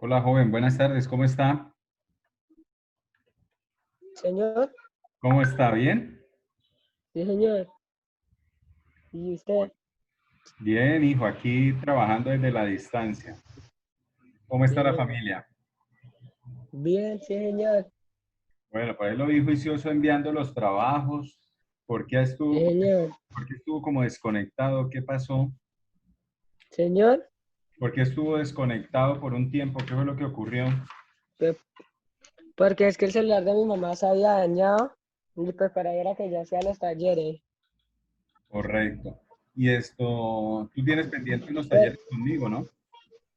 Hola, joven, buenas tardes, ¿cómo está? Señor, ¿Cómo está? ¿Bien? sí, señor. ¿Y usted? Bien, hijo, aquí trabajando desde la distancia. ¿Cómo Sí, está la señor. familia? Bien, sí, señor. Bueno, pues él lo vi juicioso enviando los trabajos. ¿Por qué Sí, estuvo, señor. por qué estuvo como desconectado? ¿Qué pasó? Señor, ¿Por qué estuvo desconectado por un tiempo? ¿Qué fue lo que ocurrió? pues, porque es que el celular de mi mamá se había dañado y pues para ir a que ya hacía los talleres. Correcto. Y esto, tú tienes pendiente unos Pues, talleres conmigo, ¿no?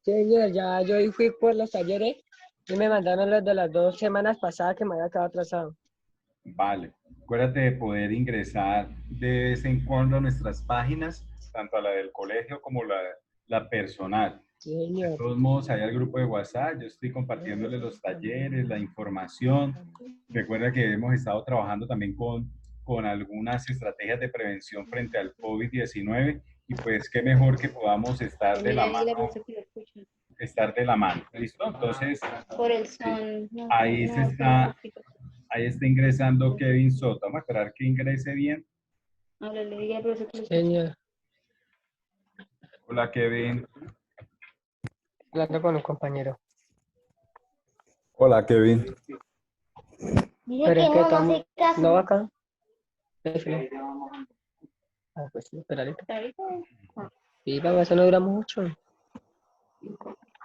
sí, señor, ya yo hoy fui por los talleres y me mandaron los de las 2 semanas pasadas que me había quedado atrasado. Vale. Acuérdate de poder ingresar de vez en cuando a nuestras páginas, tanto a la del colegio como la personal. Sí, De señor. todos modos, hay el grupo de WhatsApp, yo estoy compartiéndole los talleres, la información. Recuerda que hemos estado trabajando también con algunas estrategias de prevención frente al COVID-19 y pues qué mejor que podamos estar de la Mira, dile a mano, profesor que lo escuchen. estar de la mano. ¿Listo? Entonces, Por el sí, son, no, ahí se no, se llama está, poquito. ahí está ingresando Kevin Soto. Vamos a esperar que ingrese bien. Háblale, dile al profesor que lo Sí, escuche. señor. Hola, Kevin. Hablando con un compañero. Hola, Kevin. Dile Pero que es que no, no estamos... hace caso. ¿No va acá? Sí. Ah, pues sí, esperarito. Ahorita. Ah, Sí, para eso no dura mucho.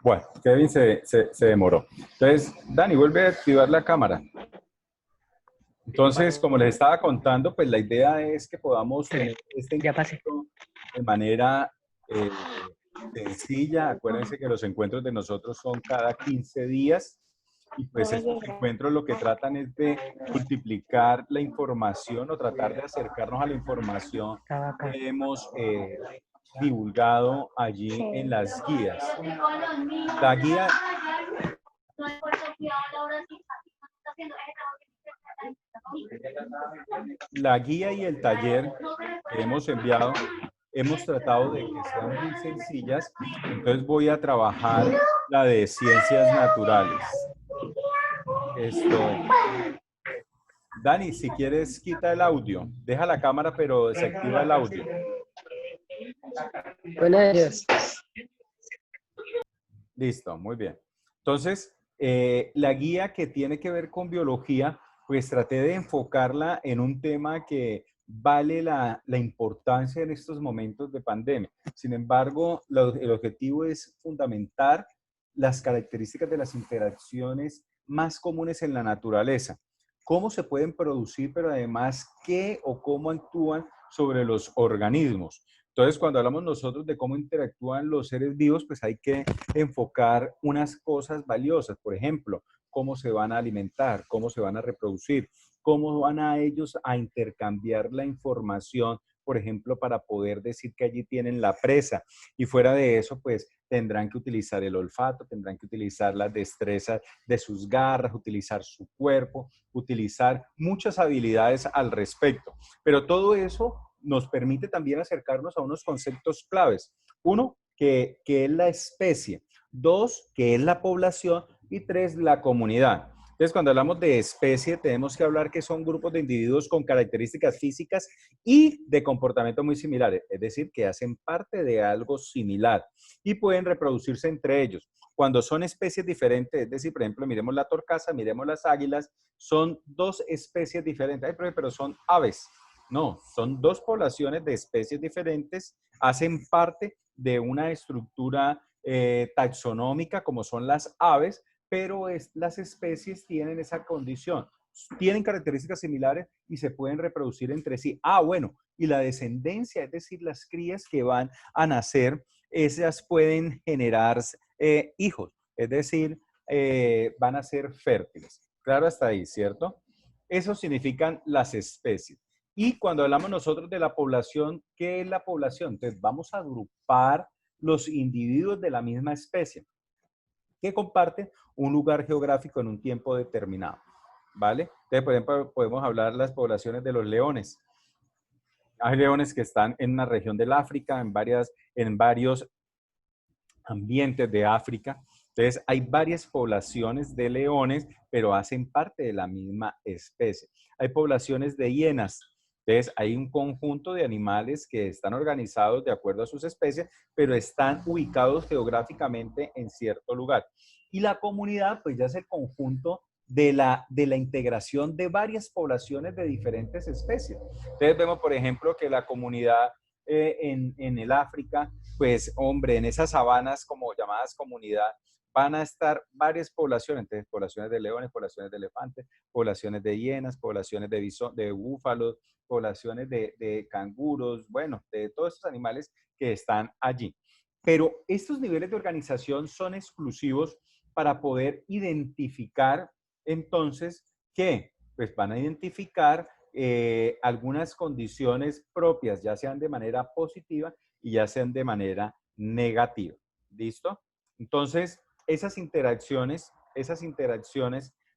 Bueno, Kevin se demoró. Entonces, Dani, vuelve a activar la cámara. Entonces, como les estaba contando, pues la idea es que podamos tener este Ya pasé. encuentro de manera sencilla. Acuérdense que los encuentros de nosotros son cada 15 días y pues borra estos el grano. encuentros lo que tratan es de multiplicar la información o tratar de acercarnos a la información Estaba acá. que hemos divulgado allí en Sí. las guías. La guía, la guía y el taller que hemos enviado, hemos tratado de que sean muy sencillas, entonces voy a trabajar la de ciencias naturales. Esto, Dani, si quieres, quita el audio. Deja la cámara, pero desactiva el audio. Bueno, ellos. Listo, muy bien. Entonces, la guía que tiene que ver con biología, pues traté de enfocarla en un tema que vale la importancia en estos momentos de pandemia. Sin embargo, el objetivo es fundamentar las características de las interacciones más comunes en la naturaleza. Cómo se pueden producir, pero además qué o cómo actúan sobre los organismos. Entonces, cuando hablamos nosotros de cómo interactúan los seres vivos, pues hay que enfocar unas cosas valiosas. Por ejemplo, cómo se van a alimentar, cómo se van a reproducir, cómo van a ellos a intercambiar la información, por ejemplo, para poder decir que allí tienen la presa. Y fuera de eso, pues tendrán que utilizar el olfato, tendrán que utilizar las destrezas de sus garras, utilizar su cuerpo, utilizar muchas habilidades al respecto. Pero todo eso nos permite también acercarnos a unos conceptos claves. Uno, que es la especie. Dos, que es la población. Y tres, la comunidad. Entonces, cuando hablamos de especie, tenemos que hablar que son grupos de individuos con características físicas y de comportamiento muy similares, es decir, que hacen parte de algo similar y pueden reproducirse entre ellos. Cuando son especies diferentes, es decir, por ejemplo, miremos la torcaza, miremos las águilas, son dos especies diferentes. Ay, pero son aves. No, son dos poblaciones de especies diferentes, hacen parte de una estructura taxonómica como son las aves, pero las especies tienen esa condición, tienen características similares y se pueden reproducir entre sí. Ah, bueno, y la descendencia, es decir, las crías que van a nacer, esas pueden generar hijos, es decir, van a ser fértiles. Claro, hasta ahí, ¿cierto? Eso significan las especies. Y cuando hablamos nosotros de la población, ¿qué es la población? Entonces vamos a agrupar los individuos de la misma especie que comparten un lugar geográfico en un tiempo determinado, ¿vale? Entonces, por ejemplo, podemos hablar de las poblaciones de los leones. Hay leones que están en una región del África, en varios ambientes de África. Entonces, hay varias poblaciones de leones, pero hacen parte de la misma especie. Hay poblaciones de hienas. Entonces, hay un conjunto de animales que están organizados de acuerdo a sus especies, pero están ubicados geográficamente en cierto lugar. Y la comunidad, pues ya es el conjunto de la integración de varias poblaciones de diferentes especies. Entonces, vemos, por ejemplo, que la comunidad en el África, pues, hombre, en esas sabanas como llamadas comunidad, van a estar varias poblaciones, entonces poblaciones de leones, poblaciones de elefantes, poblaciones de hienas, poblaciones de búfalos, poblaciones de canguros, bueno, de todos estos animales que están allí. Pero estos niveles de organización son exclusivos para poder identificar entonces qué, pues van a identificar algunas condiciones propias, ya sean de manera positiva y ya sean de manera negativa. ¿Listo? Entonces, esas interacciones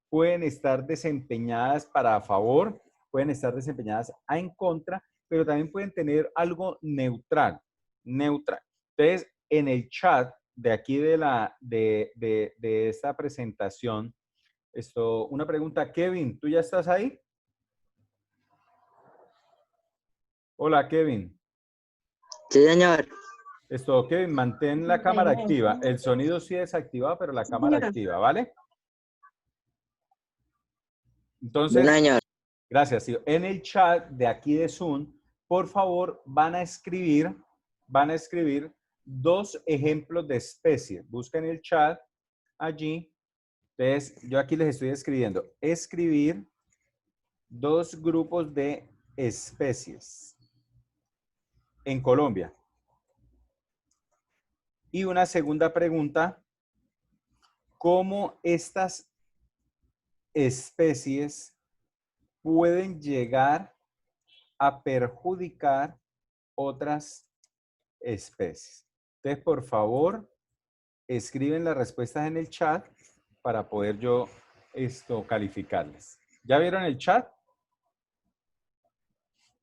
pueden estar desempeñadas para a favor, pueden estar desempeñadas en contra, pero también pueden tener algo neutral, neutral. Entonces, en el chat de aquí de esta presentación, una pregunta, Kevin, ¿tú ya estás ahí? Hola, Kevin. Sí, señor. Kevin, mantén la cámara activa. El sonido sí desactivado, pero la cámara activa, ¿vale? Entonces, Bueno, señor. gracias, tío. En el chat de aquí de Zoom, por favor, van a escribir 2 ejemplos de especie. Busquen el chat allí. Entonces, yo aquí les estoy escribiendo. Escribir 2 grupos de especies en Colombia. Y una segunda pregunta, ¿cómo estas especies pueden llegar a perjudicar otras especies? Entonces, por favor, escriben las respuestas en el chat para poder yo calificarles. ¿Ya vieron el chat?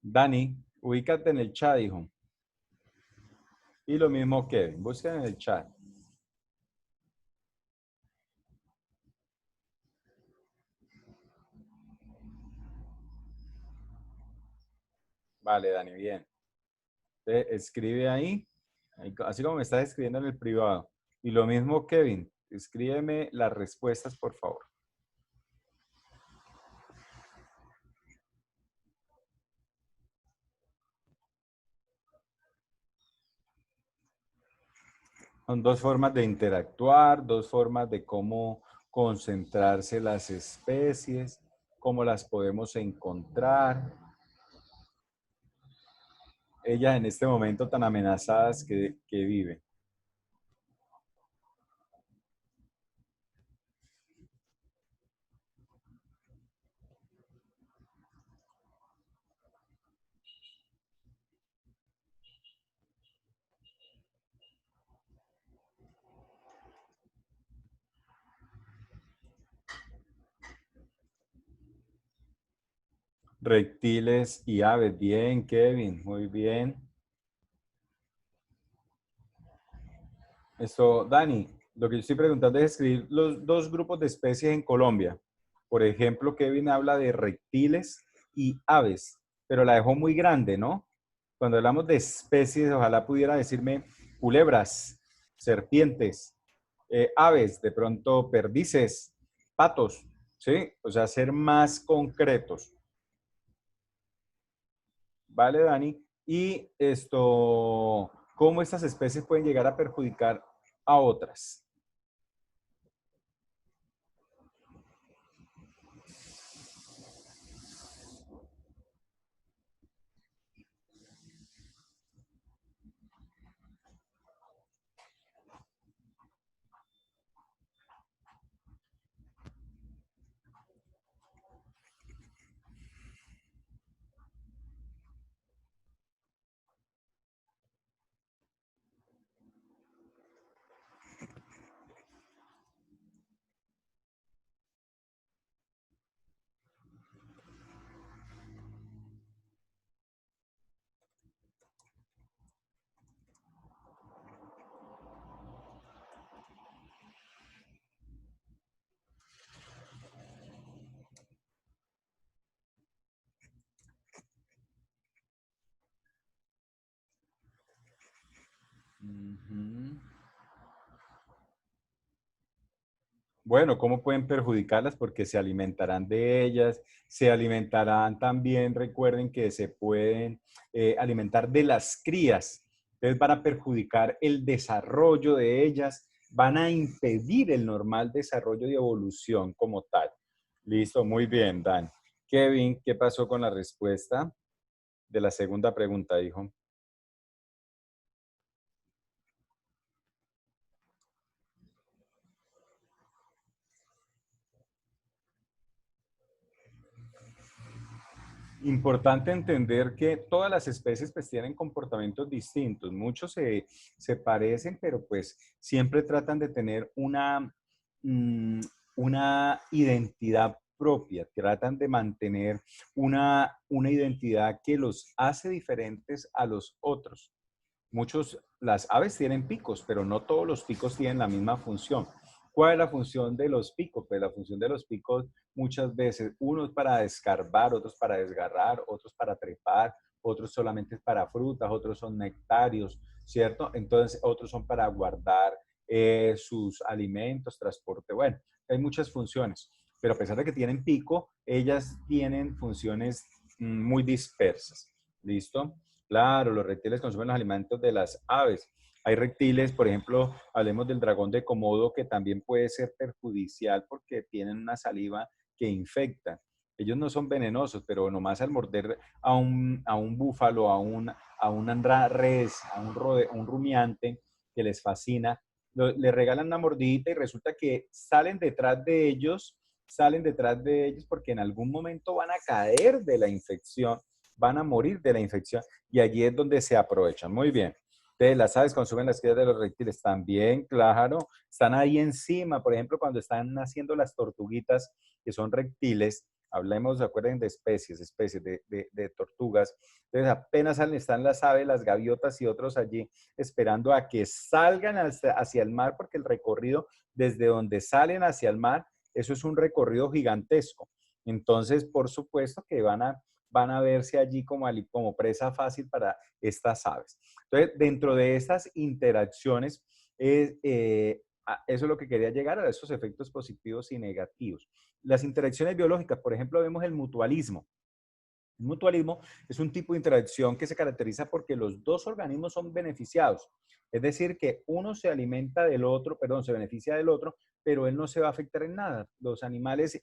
Dani, ubícate en el chat, hijo. Y lo mismo Kevin, busquen en el chat. Vale, Dani, bien. Entonces, escribe ahí, así como me estás escribiendo en el privado. Y lo mismo Kevin, escríbeme las respuestas, por favor. Son 2 formas de interactuar, 2 formas de cómo concentrarse las especies, cómo las podemos encontrar. Ellas en este momento tan amenazadas que viven. Reptiles y aves. Bien, Kevin, muy bien. Dani, lo que yo estoy preguntando es escribir los 2 grupos de especies en Colombia. Por ejemplo, Kevin habla de reptiles y aves, pero la dejó muy grande, ¿no? Cuando hablamos de especies, ojalá pudiera decirme culebras, serpientes, aves, de pronto perdices, patos, ¿sí? O sea, ser más concretos. ¿Vale, Dani? Y ¿cómo estas especies pueden llegar a perjudicar a otras? Ujú. Bueno, ¿cómo pueden perjudicarlas? Porque se alimentarán de ellas, se alimentarán también, recuerden que se pueden alimentar de las crías, entonces van a perjudicar el desarrollo de ellas, van a impedir el normal desarrollo y evolución como tal. Listo, muy bien, Dan. Kevin, ¿qué pasó con la respuesta de la segunda pregunta, hijo? Importante entender que todas las especies pues tienen comportamientos distintos. Muchos se parecen, pero pues siempre tratan de tener mm, una identidad propia. Tratan de mantener una identidad que los hace diferentes a los otros. Las aves tienen picos, pero no todos los picos tienen la misma función. ¿Cuál es la función de los picos? Pues la función de los picos muchas veces, unos para descarbar, otros para desgarrar, otros para trepar, otros solamente para frutas, otros son nectarios, ¿cierto? Entonces, otros son para guardar sus alimentos, transporte, bueno, hay muchas funciones, pero a pesar de que tienen pico, ellas tienen funciones muy dispersas, ¿listo? Claro, los reptiles consumen los alimentos de las aves. Hay reptiles, por ejemplo, hablemos del dragón de Komodo, que también puede ser perjudicial porque tienen una saliva que infecta. Ellos no son venenosos, pero nomás al morder a un búfalo, a una res, un rumiante que les fascina, le regalan una mordidita y resulta que salen detrás de ellos porque en algún momento van a caer de la infección, van a morir de la infección y allí es donde se aprovechan. Muy bien. Entonces, las aves consumen las crías de los reptiles también, claro, están ahí encima, por ejemplo, cuando están naciendo las tortuguitas, que son reptiles, hablemos, acuerden, de especies de tortugas, entonces apenas están las aves, las gaviotas y otros allí esperando a que salgan hacia el mar, porque el recorrido desde donde salen hacia el mar, eso es un recorrido gigantesco. Entonces, por supuesto que van a verse allí como presa fácil para estas aves. Entonces, dentro de estas interacciones, eso es lo que quería llegar a esos efectos positivos y negativos. Las interacciones biológicas, por ejemplo, vemos el mutualismo. El mutualismo es un tipo de interacción que se caracteriza porque los dos organismos son beneficiados. Es decir, que uno se alimenta del otro, perdón, se beneficia del otro, pero él no se va a afectar en nada. Los animales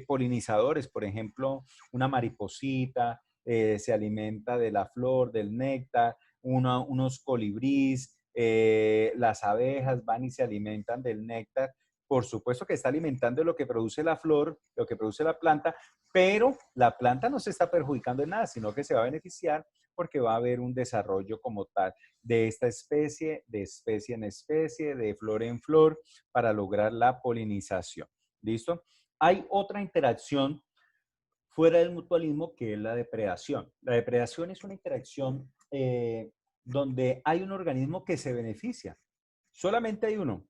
polinizadores, por ejemplo, una mariposita se alimenta de la flor, del néctar, unos colibríes, las abejas van y se alimentan del néctar. Por supuesto que está alimentando lo que produce la flor, lo que produce la planta, pero la planta no se está perjudicando en nada, sino que se va a beneficiar porque va a haber un desarrollo como tal de esta especie, de especie en especie, de flor en flor, para lograr la polinización. ¿Listo? Hay otra interacción fuera del mutualismo que es la depredación. La depredación es una interacción donde hay un organismo que se beneficia. Solamente hay uno,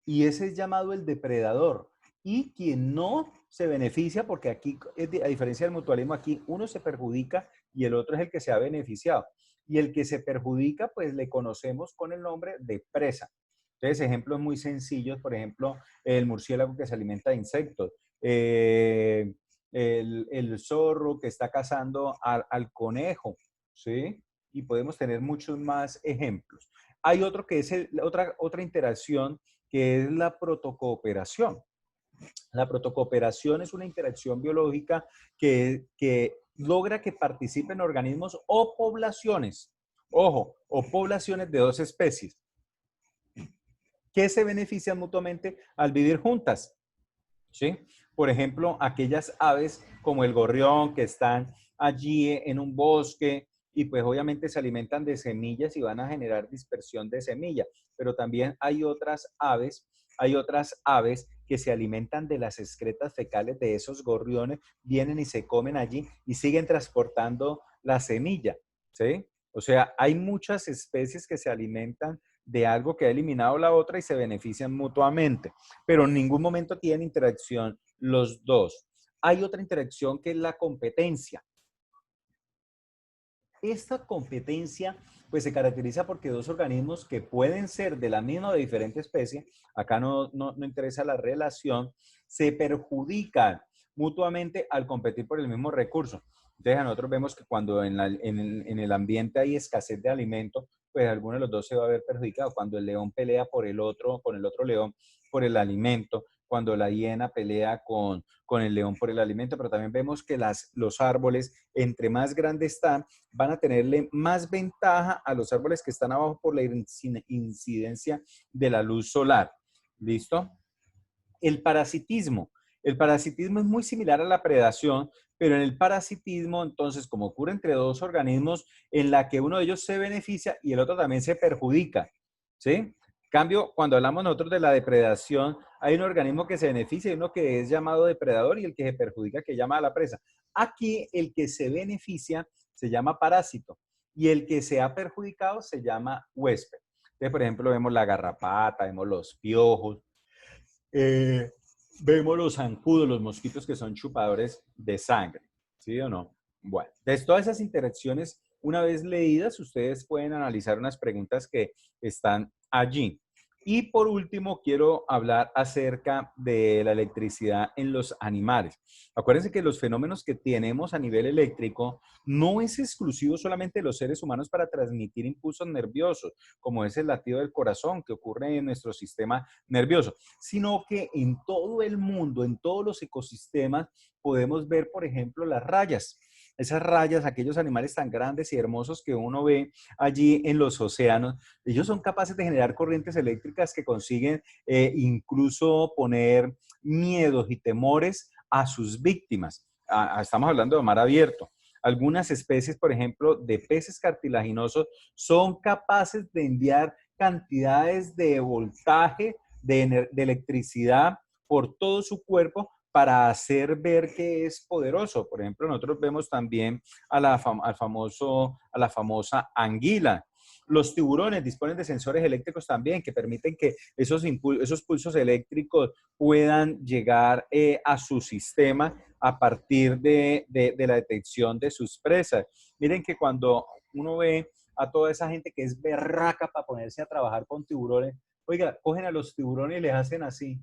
y ese es llamado el depredador. Y quien no se beneficia, porque aquí, a diferencia del mutualismo, aquí uno se perjudica y el otro es el que se ha beneficiado. Y el que se perjudica, pues le conocemos con el nombre de presa. Entonces, ejemplos muy sencillos, por ejemplo, el murciélago que se alimenta de insectos, el zorro que está cazando al conejo, ¿sí? Y podemos tener muchos más ejemplos. Hay otro que es otra interacción que es la protocooperación. La protocooperación es una interacción biológica que logra que participen organismos o poblaciones, ojo, o poblaciones de dos especies, que se benefician mutuamente al vivir juntas, ¿sí? Por ejemplo, aquellas aves como el gorrión que están allí en un bosque y pues obviamente se alimentan de semillas y van a generar dispersión de semillas, pero también hay otras aves que se alimentan de las excretas fecales de esos gorriones, vienen y se comen allí y siguen transportando la semilla, ¿sí? O sea, hay muchas especies que se alimentan de algo que ha eliminado la otra y se benefician mutuamente, pero en ningún momento tienen interacción los dos. Hay otra interacción que es la competencia. Esta competencia pues se caracteriza porque dos organismos que pueden ser de la misma o de diferente especie, acá no interesa la relación, se perjudican mutuamente al competir por el mismo recurso. Entonces, nosotros vemos que cuando en el ambiente hay escasez de alimento, pues alguno de los dos se va a ver perjudicado. Cuando el león pelea por el otro, con el otro león por el alimento, cuando la hiena pelea con el león por el alimento, pero también vemos que los árboles, entre más grandes están, van a tenerle más ventaja a los árboles que están abajo por la incidencia de la luz solar. ¿Listo? El parasitismo. El parasitismo es muy similar a la predación, pero en el parasitismo, entonces, como ocurre entre dos organismos, en la que uno de ellos se beneficia y el otro también se perjudica, ¿sí? En cambio, cuando hablamos nosotros de la depredación, hay un organismo que se beneficia y uno que es llamado depredador y el que se perjudica que llama a la presa. Aquí, el que se beneficia se llama parásito y el que se ha perjudicado se llama huésped. Entonces, por ejemplo, vemos la garrapata, vemos los piojos, eh, vemos los zancudos, los mosquitos que son chupadores de sangre, ¿sí o no? Bueno, de todas esas interacciones, una vez leídas, ustedes pueden analizar unas preguntas que están allí. Y por último, quiero hablar acerca de la electricidad en los animales. Acuérdense que los fenómenos que tenemos a nivel eléctrico no es exclusivo solamente de los seres humanos para transmitir impulsos nerviosos, como es el latido del corazón que ocurre en nuestro sistema nervioso, sino que en todo el mundo, en todos los ecosistemas, podemos ver, por ejemplo, las rayas. Esas rayas, aquellos animales tan grandes y hermosos que uno ve allí en los océanos, ellos son capaces de generar corrientes eléctricas que consiguen incluso poner miedos y temores a sus víctimas. Estamos hablando de mar abierto. Algunas especies, por ejemplo, de peces cartilaginosos, son capaces de enviar cantidades de voltaje, de electricidad por todo su cuerpo para hacer ver que es poderoso. Por ejemplo, nosotros vemos también a la famosa anguila. Los tiburones disponen de sensores eléctricos también que permiten que esos pulsos eléctricos puedan llegar a su sistema a partir de la detección de sus presas. Miren que cuando uno ve a toda esa gente que es berraca para ponerse a trabajar con tiburones, oiga, cogen a los tiburones y les hacen así,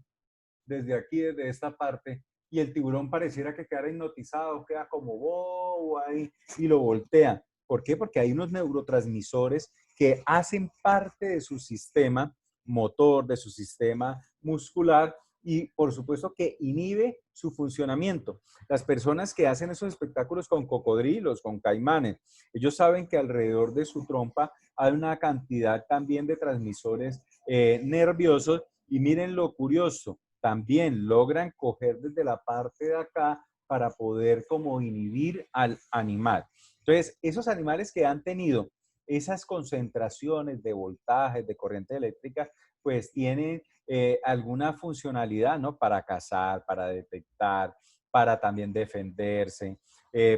desde aquí, desde esta parte, y el tiburón pareciera que queda hipnotizado, queda como bobo ahí y lo voltea. ¿Por qué? Porque hay unos neurotransmisores que hacen parte de su sistema motor, de su sistema muscular y por supuesto que inhibe su funcionamiento. Las personas que hacen esos espectáculos con cocodrilos, con caimanes, ellos saben que alrededor de su trompa hay una cantidad también de transmisores nerviosos y miren lo curioso, también logran coger desde la parte de acá para poder como inhibir al animal. Entonces, esos animales que han tenido esas concentraciones de voltajes, de corriente eléctrica, pues tienen alguna funcionalidad, ¿no? Para cazar, para detectar, para también defenderse,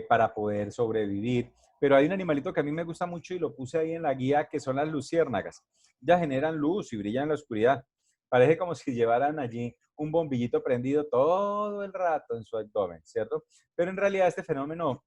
para poder sobrevivir. Pero hay un animalito que a mí me gusta mucho y lo puse ahí en la guía, que son las luciérnagas. Ya generan luz y brillan en la oscuridad. Parece como si llevaran allí un bombillito prendido todo el rato en su abdomen, ¿cierto? Pero en realidad este fenómeno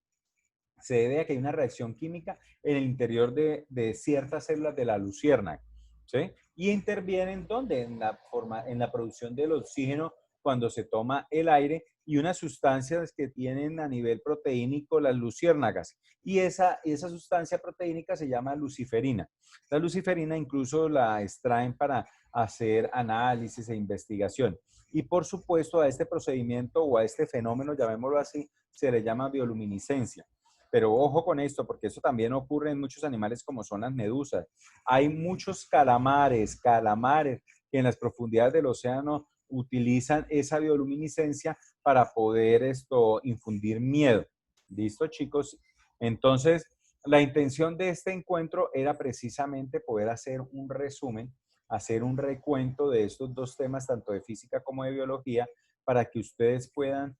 se debe a que hay una reacción química en el interior de ciertas células de la luciérnaga, ¿sí? Y intervienen ¿dónde? En la producción del oxígeno cuando se toma el aire y unas sustancias que tienen a nivel proteínico las luciérnagas. Y esa sustancia proteínica se llama luciferina. La luciferina incluso la extraen para hacer análisis e investigación. Y por supuesto a este procedimiento o a este fenómeno, llamémoslo así, se le llama bioluminiscencia. Pero ojo con esto, porque eso también ocurre en muchos animales como son las medusas. Hay muchos calamares que en las profundidades del océano utilizan esa bioluminiscencia para poder infundir miedo. ¿Listo, chicos? Entonces, la intención de este encuentro era precisamente poder hacer un resumen, hacer un recuento de estos dos temas, tanto de física como de biología, para que ustedes puedan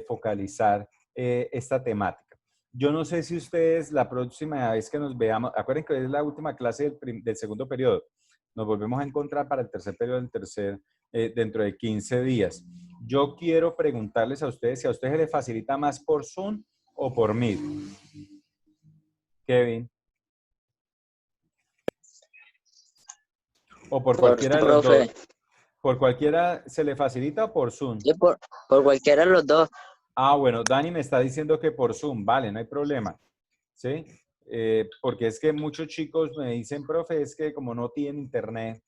focalizar esta temática. Yo no sé si ustedes la próxima vez que nos veamos, acuérdense que hoy es la última clase del segundo periodo, nos volvemos a encontrar para el tercer periodo, dentro de 15 días. Yo quiero preguntarles a ustedes si a ustedes les facilita más por Zoom o por Meet. Kevin. ¿O por Por cualquiera de Zoom, los profe. dos? ¿Por cualquiera se le facilita o por Zoom? Sí, por cualquiera de los dos. Ah, bueno, Dani me está diciendo que por Zoom, vale, no hay problema. ¿Sí? Porque es que muchos chicos me dicen, profe, es que como no tienen internet,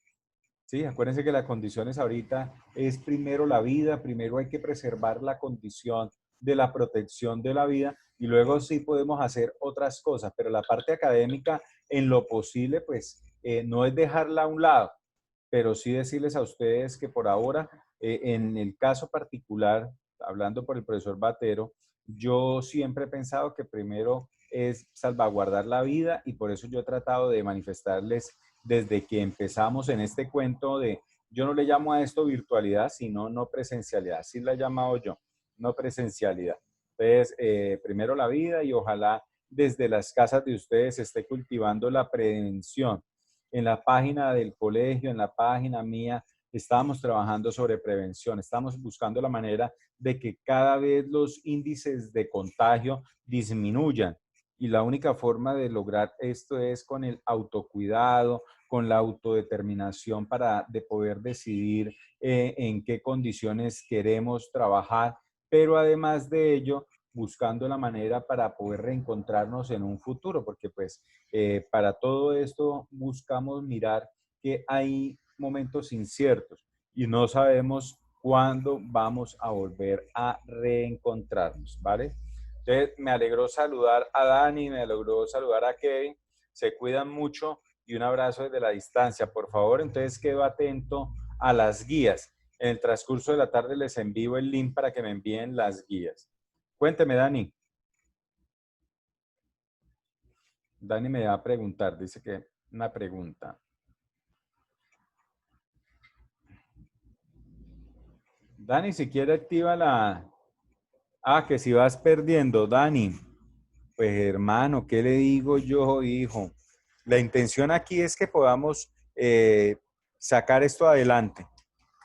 ¿sí? Acuérdense que las condiciones ahorita es primero la vida, primero hay que preservar la condición de la protección de la vida y luego sí podemos hacer otras cosas, pero la parte académica en lo posible, pues no es dejarla a un lado, pero sí decirles a ustedes que por ahora, en el caso particular, hablando por el profesor Batero, yo siempre he pensado que primero es salvaguardar la vida y por eso yo he tratado de manifestarles desde que empezamos en este cuento de, yo no le llamo a esto virtualidad, sino no presencialidad, así la he llamado yo, no presencialidad. Entonces, primero la vida y ojalá desde las casas de ustedes se esté cultivando la prevención. En la página del colegio, en la página mía, estamos trabajando sobre prevención, estamos buscando la manera de que cada vez los índices de contagio disminuyan. Y la única forma de lograr esto es con el autocuidado, con la autodeterminación para de poder decidir en qué condiciones queremos trabajar, pero además de ello, buscando la manera para poder reencontrarnos en un futuro, porque pues para todo esto buscamos mirar que hay momentos inciertos y no sabemos cuándo vamos a volver a reencontrarnos, ¿vale? Entonces, me alegró saludar a Dani, me alegró saludar a Kevin, se cuidan mucho y un abrazo desde la distancia, por favor. Entonces, quedo atento a las guías. En el transcurso de la tarde les envío el link para que me envíen las guías. Cuénteme, Dani. Dani me va a preguntar, dice que una pregunta. Dani, si quiere activa la... Ah, que si vas perdiendo, Dani. Pues hermano, ¿qué le digo yo, hijo? La intención aquí es que podamos sacar esto adelante,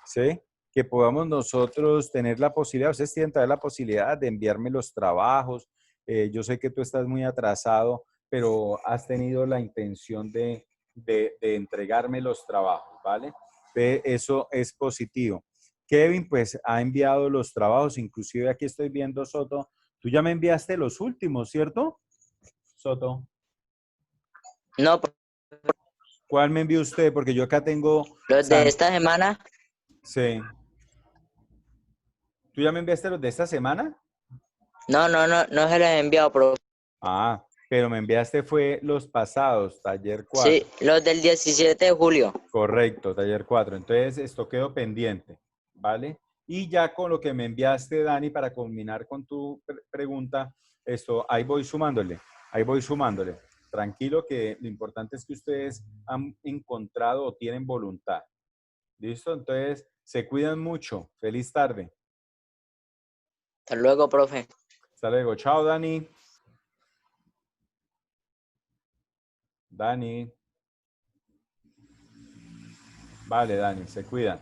¿sí? Que podamos nosotros tener la posibilidad, ustedes tienen todavía la posibilidad de enviarme los trabajos. Yo sé que tú estás muy atrasado, pero has tenido la intención de entregarme los trabajos, ¿vale? Eso es positivo. Kevin, pues, ha enviado los trabajos, inclusive aquí estoy viendo, Soto, tú ya me enviaste los últimos, ¿cierto? Soto. No, ¿Cuál me envió usted? Porque yo acá tengo... los de esta semana. Sí. ¿Tú ya me enviaste los de esta semana? No se los he enviado, profe. Ah, pero me enviaste fue los pasados, taller Sí, 4. los del 17 de julio. Correcto, taller 4. Entonces, esto quedó pendiente, ¿vale? Y ya con lo que me enviaste, Dani, para culminar con tu pregunta, esto, ahí voy sumándole, ahí voy sumándole. Tranquilo que lo importante es que ustedes han encontrado o tienen voluntad. ¿Listo? Entonces, se cuidan mucho. Feliz tarde. Hasta luego, profe. Hasta luego. Chao, Dani. Dani. Vale, Dani, se cuida.